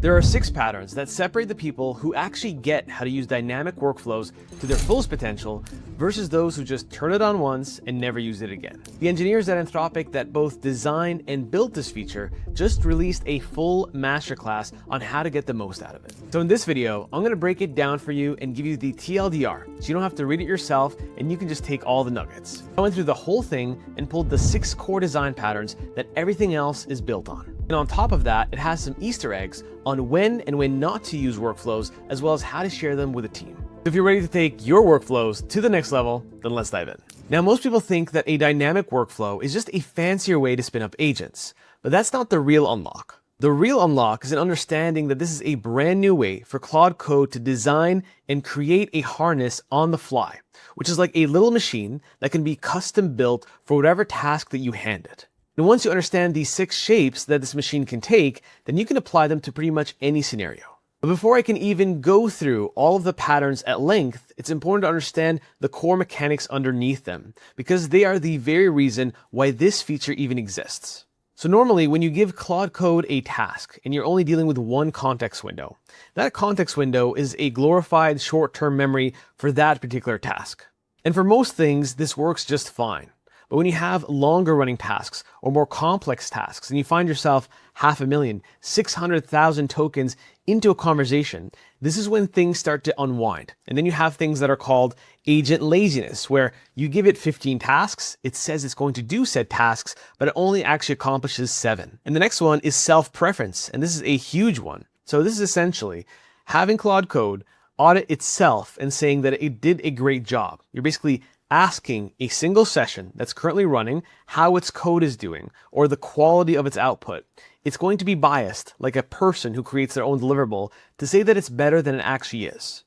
There are 6 patterns that separate the people who actually get how to use dynamic workflows to their fullest potential versus those who just turn it on once and never use it again. The engineers at Anthropic that both designed and built this feature just released a full masterclass on how to get the most out of it. So in this video, I'm going to break it down for you and give you the TLDR, so you don't have to read it yourself and you can just take all the nuggets. I went through the whole thing and pulled the 6 core design patterns that everything else is built on. And on top of that, it has some Easter eggs on when and when not to use workflows, as well as how to share them with a team. If you're ready to take your workflows to the next level, then let's dive in. Now, most people think that a dynamic workflow is just a fancier way to spin up agents, but that's not the real unlock. The real unlock is an understanding that this is a brand new way for Claude Code to design and create a harness on the fly, which is like a little machine that can be custom built for whatever task that you hand it. And once you understand these 6 shapes that this machine can take, then you can apply them to pretty much any scenario. But before I can even go through all of the patterns at length, it's important to understand the core mechanics underneath them, because they are the very reason why this feature even exists. So normally when you give Claude Code a task and you're only dealing with one context window, that context window is a glorified short-term memory for that particular task. And for most things, this works just fine. But when you have longer running tasks or more complex tasks and you find yourself 500,000, 600,000 tokens into a conversation, this is when things start to unwind. And then you have things that are called agent laziness, where you give it 15 tasks, it says it's going to do said tasks, but it only actually accomplishes 7. And the next one is self-preference, and this is a huge one. So this is essentially having Claude Code audit itself and saying that it did a great job. You're basically asking a single session that's currently running how its code is doing or the quality of its output. It's going to be biased, like a person who creates their own deliverable, to say that it's better than it actually is.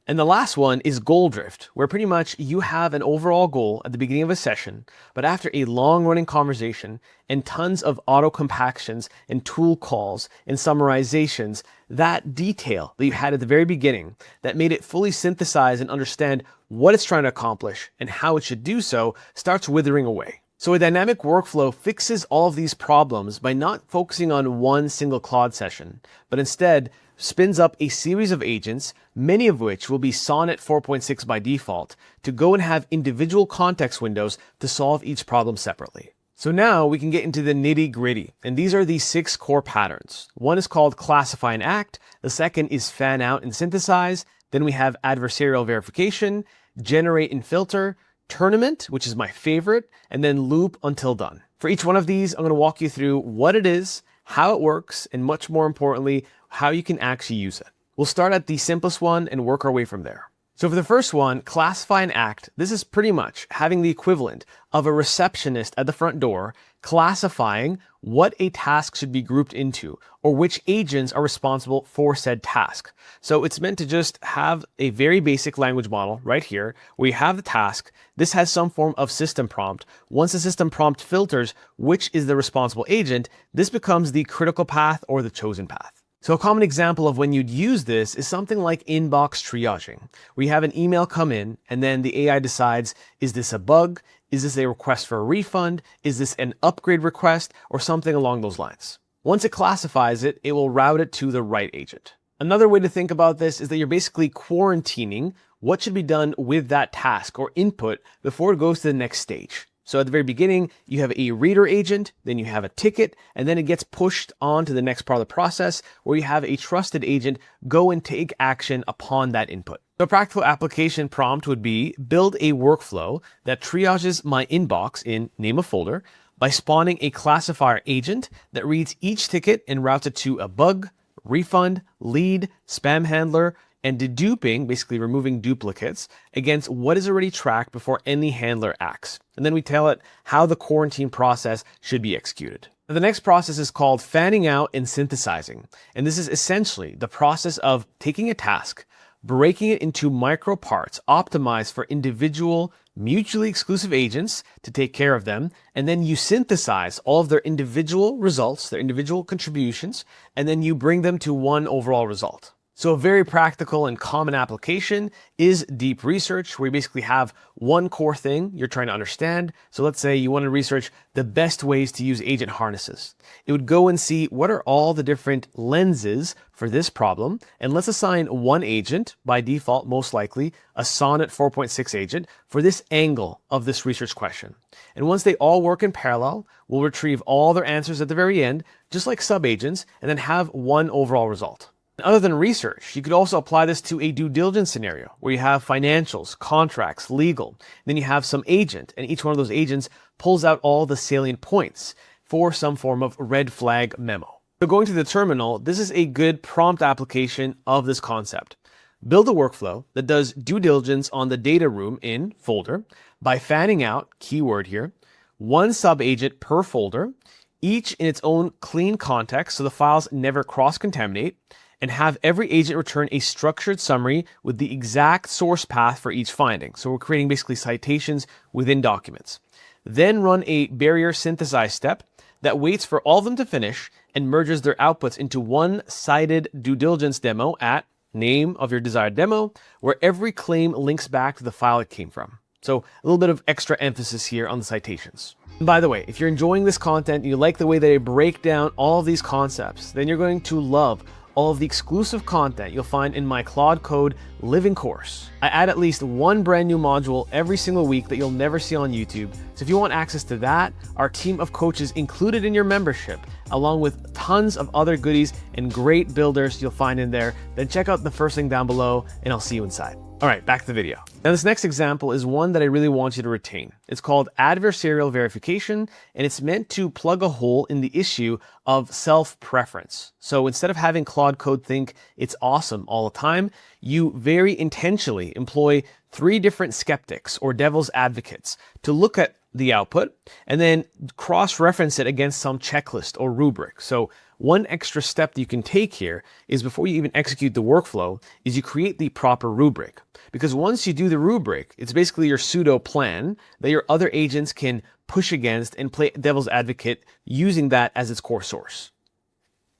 And the last one is goal drift, where pretty much you have an overall goal at the beginning of a session, but after a long running conversation and tons of auto compactions and tool calls and summarizations, that detail that you had at the very beginning that made it fully synthesize and understand what it's trying to accomplish and how it should do so starts withering away. So a dynamic workflow fixes all of these problems by not focusing on one single Claude session, but instead spins up a series of agents, many of which will be Sonnet 4.6 by default, to go and have individual context windows to solve each problem separately. So now we can get into the nitty gritty, and these are the 6 core patterns. One is called classify and act, the second is fan out and synthesize, then we have adversarial verification, generate and filter, tournament, which is my favorite, and then loop until done. For each one of these, I'm going to walk you through what it is, how it works, and much more importantly, how you can actually use it. We'll start at the simplest one and work our way from there. So for the first one, classify and act, this is pretty much having the equivalent of a receptionist at the front door classifying what a task should be grouped into or which agents are responsible for said task. So it's meant to just have a very basic language model right here where you have the task. This has some form of system prompt. Once the system prompt filters which is the responsible agent, this becomes the critical path or the chosen path. So a common example of when you'd use this is something like inbox triaging, where you have an email come in and then the AI decides, is this a bug? Is this a request for a refund? Is this an upgrade request or something along those lines? Once it classifies it, it will route it to the right agent. Another way to think about this is that you're basically quarantining what should be done with that task or input before it goes to the next stage. So at the very beginning, you have a reader agent, then you have a ticket, and then it gets pushed on to the next part of the process where you have a trusted agent go and take action upon that input. So a practical application prompt would be build a workflow that triages my inbox in name of folder by spawning a classifier agent that reads each ticket and routes it to a bug, refund, lead, spam handler, and deduping, basically removing duplicates, against what is already tracked before any handler acts. And then we tell it how the quarantine process should be executed. Now, the next process is called fanning out and synthesizing. And this is essentially the process of taking a task, breaking it into micro parts optimized for individual mutually exclusive agents to take care of them, and then you synthesize all of their individual results, their individual contributions, and then you bring them to one overall result. So a very practical and common application is deep research, where you basically have one core thing you're trying to understand. So let's say you want to research the best ways to use agent harnesses. It would go and see what are all the different lenses for this problem, and let's assign one agent, by default most likely a Sonnet 4.6 agent, for this angle of this research question. And once they all work in parallel, we'll retrieve all their answers at the very end, just like subagents, and then have one overall result. Other than research, you could also apply this to a due diligence scenario where you have financials, contracts, legal, then you have some agent, and each one of those agents pulls out all the salient points for some form of red flag memo. So going to the terminal, this is a good prompt application of this concept. Build a workflow that does due diligence on the data room in folder by fanning out, keyword here, one sub-agent per folder, each in its own clean context so the files never cross-contaminate, and have every agent return a structured summary with the exact source path for each finding. So we're creating basically citations within documents. Then run a barrier synthesize step that waits for all of them to finish and merges their outputs into one cited due diligence demo at name of your desired demo, where every claim links back to the file it came from. So a little bit of extra emphasis here on the citations. And by the way, if you're enjoying this content and you like the way that I break down all of these concepts, then you're going to love all of the exclusive content you'll find in my Claude Code living course. I add at least one brand new module every single week that you'll never see on YouTube. So if you want access to that, our team of coaches included in your membership, along with tons of other goodies and great builders you'll find in there, then check out the first link down below and I'll see you inside. All right, back to the video. Now this next example is one that I really want you to retain. It's called adversarial verification, and it's meant to plug a hole in the issue of self-preference. So instead of having Claude Code think it's awesome all the time, you very intentionally employ 3 different skeptics or devil's advocates to look at the output and then cross-reference it against some checklist or rubric. So one extra step that you can take here is before you even execute the workflow is you create the proper rubric. Because once you do the rubric, it's basically your pseudo plan that your other agents can push against and play devil's advocate using that as its core source.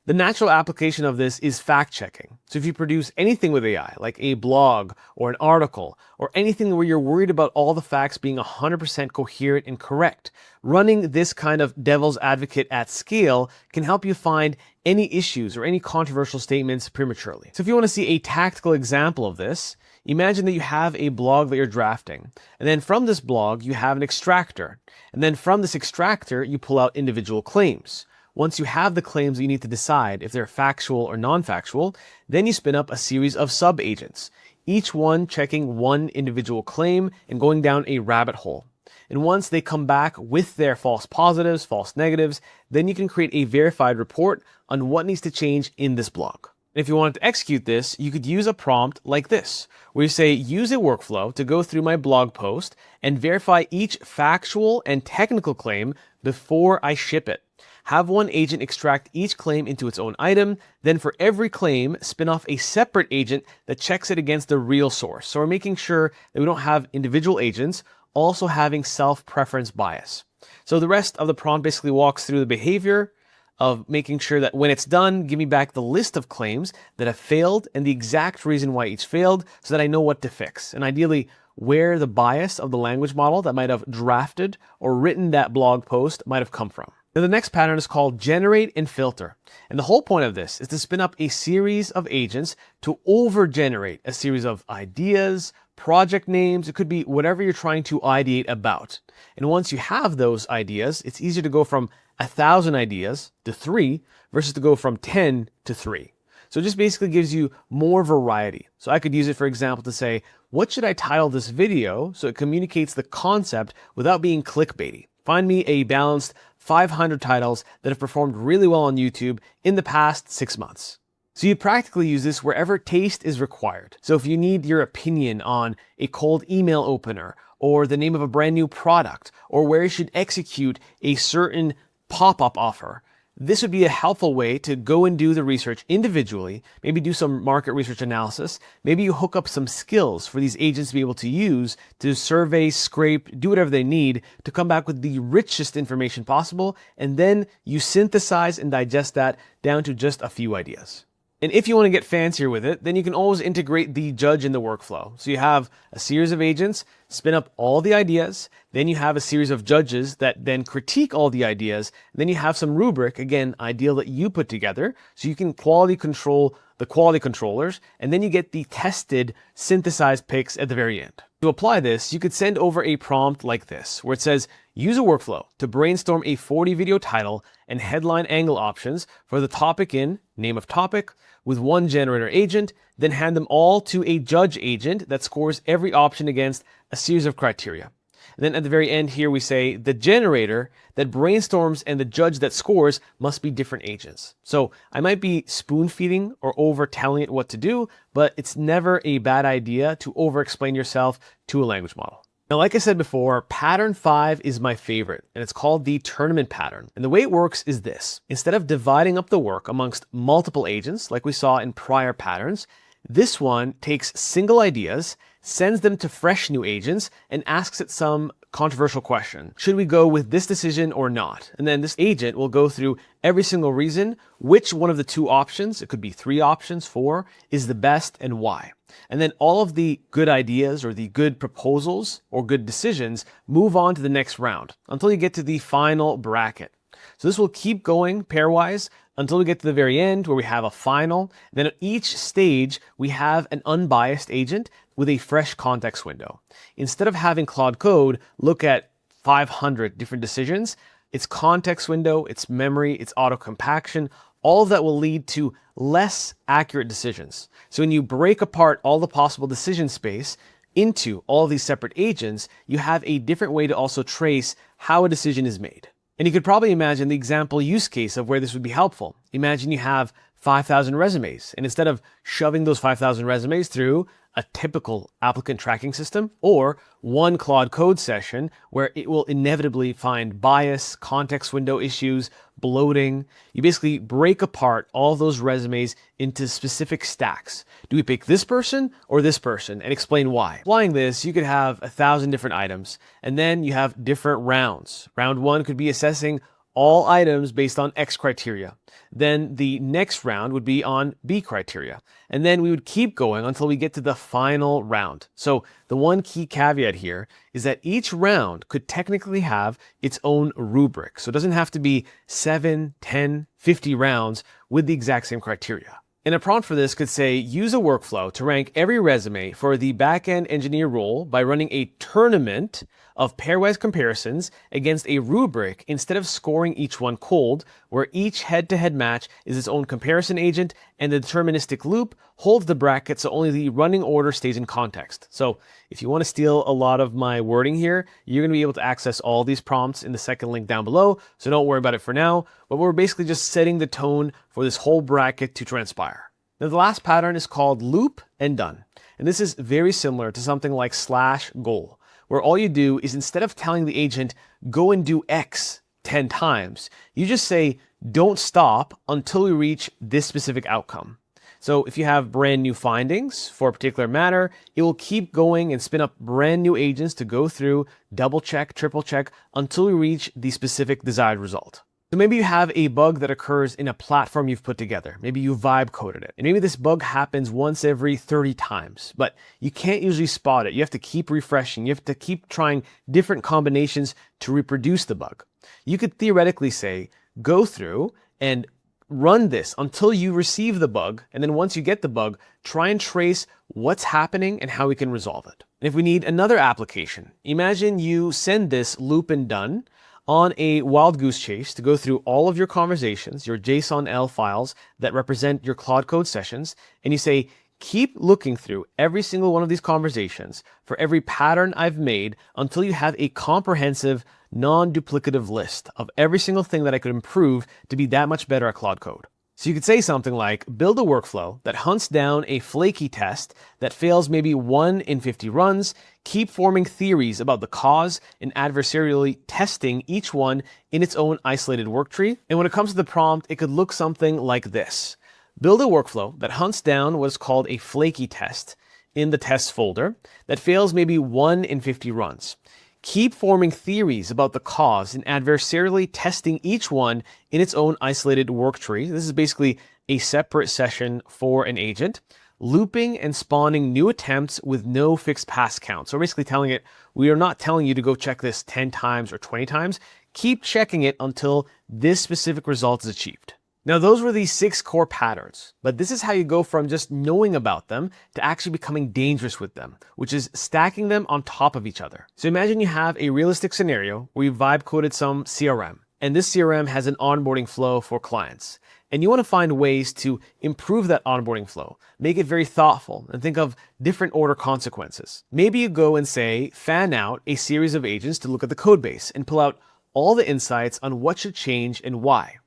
The natural application of this is fact-checking. So if you produce anything with AI, like a blog or an article, or anything where you're worried about all the facts being 100% coherent and correct, running this kind of devil's advocate at scale can help you find any issues or any controversial statements prematurely. So if you want to see a tactical example of this, imagine that you have a blog that you're drafting, and then from this blog you have an extractor, and then from this extractor you pull out individual claims. Once you have the claims that you need to decide if they're factual or non-factual, then you spin up a series of sub-agents, each one checking one individual claim and going down a rabbit hole. And once they come back with their false positives, false negatives, then you can create a verified report on what needs to change in this blog. And if you wanted to execute this, you could use a prompt like this, where you say, use a workflow to go through my blog post and verify each factual and technical claim before I ship it. Have one agent extract each claim into its own item, then for every claim, spin off a separate agent that checks it against the real source. So we're making sure that we don't have individual agents also having self-preference bias. So the rest of the prompt basically walks through the behavior of making sure that when it's done, give me back the list of claims that have failed and the exact reason why each failed so that I know what to fix. And ideally, where the bias of the language model that might have drafted or written that blog post might have come from. Now the next pattern is called generate and filter. And the whole point of this is to spin up a series of agents to over-generate a series of ideas, project names. It could be whatever you're trying to ideate about. And once you have those ideas, it's easier to go from 1,000 ideas to 3 versus to go from 10 to 3. So it just basically gives you more variety. So I could use it, for example, to say, what should I title this video so it communicates the concept without being clickbaity? Find me a balanced 500 titles that have performed really well on YouTube in the past 6 months. So you practically use this wherever taste is required. So if you need your opinion on a cold email opener, or the name of a brand new product, or where you should execute a certain pop-up offer, this would be a helpful way to go and do the research individually, maybe do some market research analysis, maybe you hook up some skills for these agents to be able to use to survey, scrape, do whatever they need to come back with the richest information possible, and then you synthesize and digest that down to just a few ideas. And if you want to get fancier with it, then you can always integrate the judge in the workflow. So you have a series of agents, spin up all the ideas, then you have a series of judges that then critique all the ideas, and then you have some rubric, again, ideal that you put together, so you can quality control the quality controllers, and then you get the tested, synthesized picks at the very end. To apply this, you could send over a prompt like this, where it says, use a workflow to brainstorm a 40 video title and headline angle options for the topic in name of topic with one generator agent, then hand them all to a judge agent that scores every option against a series of criteria. And then at the very end here, we say the generator that brainstorms and the judge that scores must be different agents. So I might be spoon feeding or over telling it what to do, but it's never a bad idea to over explain yourself to a language model. Now, like I said before, pattern 5 is my favorite, and it's called the tournament pattern. And the way it works is this. Instead of dividing up the work amongst multiple agents, like we saw in prior patterns, this one takes single ideas, sends them to fresh new agents, and asks it some controversial question. Should we go with this decision or not? And then this agent will go through every single reason, which one of the two options, it could be 3 options, 4, is the best and why. And then all of the good ideas or the good proposals or good decisions move on to the next round until you get to the final bracket. So this will keep going pairwise until we get to the very end where we have a final. Then at each stage, we have an unbiased agent with a fresh context window. Instead of having Claude Code look at 500 different decisions, its context window, its memory, its auto compaction, all of that will lead to less accurate decisions. So when you break apart all the possible decision space into all these separate agents, you have a different way to also trace how a decision is made. And you could probably imagine the example use case of where this would be helpful. Imagine you have 5,000 resumes, and instead of shoving those 5,000 resumes through a typical applicant tracking system or one Claude Code session where it will inevitably find bias, context window issues, bloating. You basically break apart all those resumes into specific stacks. Do we pick this person or this person, and explain why? Applying this, you could have 1,000 different items, and then you have different rounds. Round 1 could be assessing all items based on X criteria. Then the next round would be on B criteria. And then we would keep going until we get to the final round. So the one key caveat here is that each round could technically have its own rubric. So it doesn't have to be 7, 10, 50 rounds with the exact same criteria. And a prompt for this could say, use a workflow to rank every resume for the backend engineer role by running a tournament of pairwise comparisons against a rubric instead of scoring each one cold, where each head-to-head match is its own comparison agent and the deterministic loop holds the bracket so only the running order stays in context. So if you want to steal a lot of my wording here, you're going to be able to access all these prompts in the second link down below, so don't worry about it for now, but we're basically just setting the tone for this whole bracket to transpire. Now the last pattern is called loop and done, and this is very similar to something like /goal, where all you do is instead of telling the agent, go and do X 10 times, you just say, don't stop until we reach this specific outcome. So if you have brand new findings for a particular matter, it will keep going and spin up brand new agents to go through, double check, triple check, until we reach the specific desired result. So maybe you have a bug that occurs in a platform you've put together. Maybe you vibe coded it. And maybe this bug happens once every 30 times, but you can't usually spot it. You have to keep refreshing. You have to keep trying different combinations to reproduce the bug. You could theoretically say, go through and run this until you receive the bug. And then once you get the bug, try and trace what's happening and how we can resolve it. And if we need another application, imagine you send this loop and done on a wild goose chase to go through all of your conversations, your JSON-L files that represent your Claude Code sessions, and you say, keep looking through every single one of these conversations for every pattern I've made until you have a comprehensive, non-duplicative list of every single thing that I could improve to be that much better at Claude Code. So you could say something like, build a workflow that hunts down a flaky test that fails maybe 1 in 50 runs, keep forming theories about the cause, and adversarially testing each one in its own isolated worktree. And when it comes to the prompt, it could look something like this. Build a workflow that hunts down what's called a flaky test in the tests folder that fails maybe 1 in 50 runs. Keep forming theories about the cause and adversarially testing each one in its own isolated work tree. This is basically a separate session for an agent, looping and spawning new attempts with no fixed pass count. So basically telling it, we are not telling you to go check this 10 times or 20 times. Keep checking it until this specific result is achieved. Now, those were the 6 core patterns, but this is how you go from just knowing about them to actually becoming dangerous with them, which is stacking them on top of each other. So imagine you have a realistic scenario where you vibe coded some CRM, and this CRM has an onboarding flow for clients. And you want to find ways to improve that onboarding flow, make it very thoughtful, and think of different order consequences. Maybe you go and say, fan out a series of agents to look at the code base and pull out all the insights on what should change and why.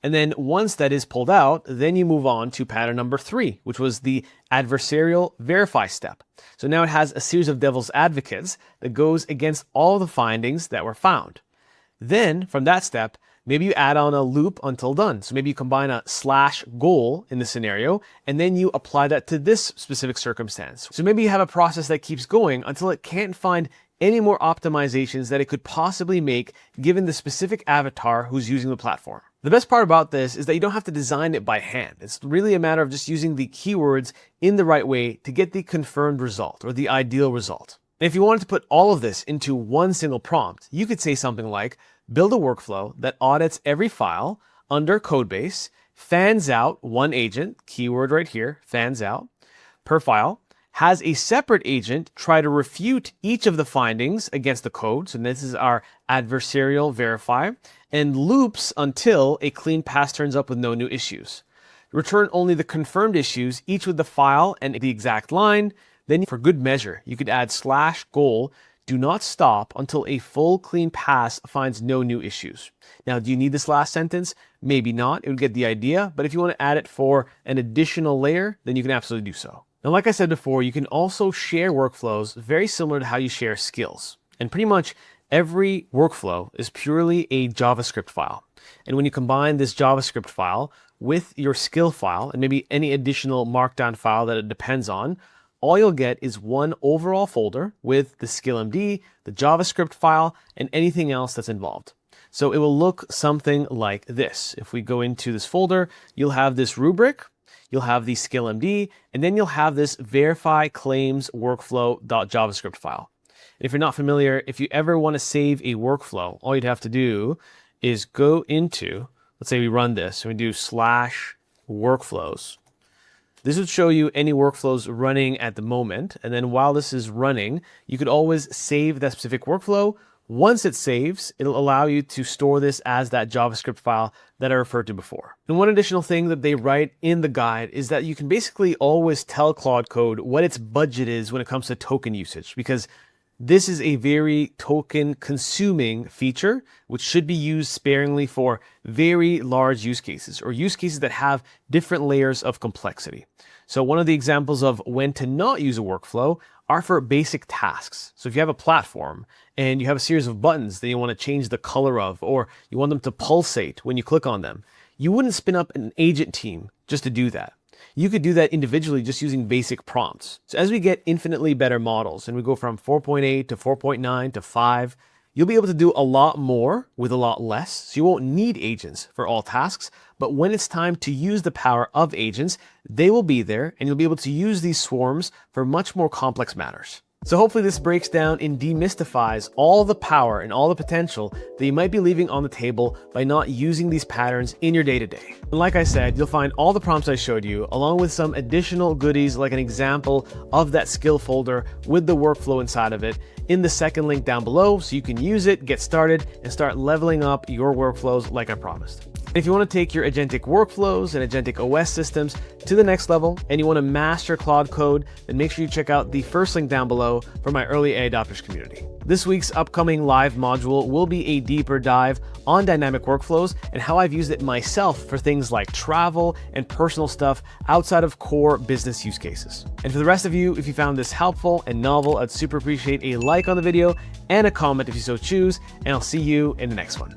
And then once that is pulled out, then you move on to pattern number 3, which was the adversarial verify step. So now it has a series of devil's advocates that goes against all the findings that were found. Then from that step, maybe you add on a loop until done. So maybe you combine a /goal in the scenario, and then you apply that to this specific circumstance. So maybe you have a process that keeps going until it can't find any more optimizations that it could possibly make given the specific avatar who's using the platform. The best part about this is that you don't have to design it by hand. It's really a matter of just using the keywords in the right way to get the confirmed result or the ideal result. And if you wanted to put all of this into one single prompt, you could say something like, build a workflow that audits every file under codebase, fans out one agent, keyword right here, fans out, per file, has a separate agent try to refute each of the findings against the code. So this is our adversarial verify, and loops until a clean pass turns up with no new issues. Return only the confirmed issues, each with the file and the exact line. Then for good measure, you could add /goal, do not stop until a full clean pass finds no new issues. Now, do you need this last sentence? Maybe not, it would get the idea, but if you want to add it for an additional layer, then you can absolutely do so. Now, like I said before, you can also share workflows very similar to how you share skills. And pretty much every workflow is purely a JavaScript file. And when you combine this JavaScript file with your skill file and maybe any additional markdown file that it depends on, all you'll get is one overall folder with the skill.md, the JavaScript file, and anything else that's involved. So it will look something like this. If we go into this folder, you'll have this rubric, you'll have the skill.md, and then you'll have this verify claims workflow.javascript file. And if you're not familiar, if you ever want to save a workflow, all you'd have to do is go into, let's say we run this, and we do /workflows. This would show you any workflows running at the moment. And then while this is running, you could always save that specific workflow. Once it saves, it'll allow you to store this as that JavaScript file that I referred to before. And one additional thing that they write in the guide is that you can basically always tell Claude Code what its budget is when it comes to token usage, because this is a very token consuming feature, which should be used sparingly for very large use cases or use cases that have different layers of complexity. So one of the examples of when to not use a workflow are for basic tasks. So if you have a platform and you have a series of buttons that you want to change the color of, or you want them to pulsate when you click on them, you wouldn't spin up an agent team just to do that. You could do that individually just using basic prompts. So as we get infinitely better models and we go from 4.8 to 4.9 to 5, you'll be able to do a lot more with a lot less. So you won't need agents for all tasks, but when it's time to use the power of agents, they will be there and you'll be able to use these swarms for much more complex matters. So hopefully this breaks down and demystifies all the power and all the potential that you might be leaving on the table by not using these patterns in your day-to-day. And like I said, you'll find all the prompts I showed you, along with some additional goodies like an example of that skill folder with the workflow inside of it, in the second link down below, so you can use it, get started, and start leveling up your workflows like I promised. If you want to take your agentic workflows and agentic OS systems to the next level, and you want to master Claude Code, then make sure you check out the first link down below for my early AI adopters community. This week's upcoming live module will be a deeper dive on dynamic workflows and how I've used it myself for things like travel and personal stuff outside of core business use cases. And for the rest of you, if you found this helpful and novel, I'd super appreciate a like on the video and a comment if you so choose, and I'll see you in the next one.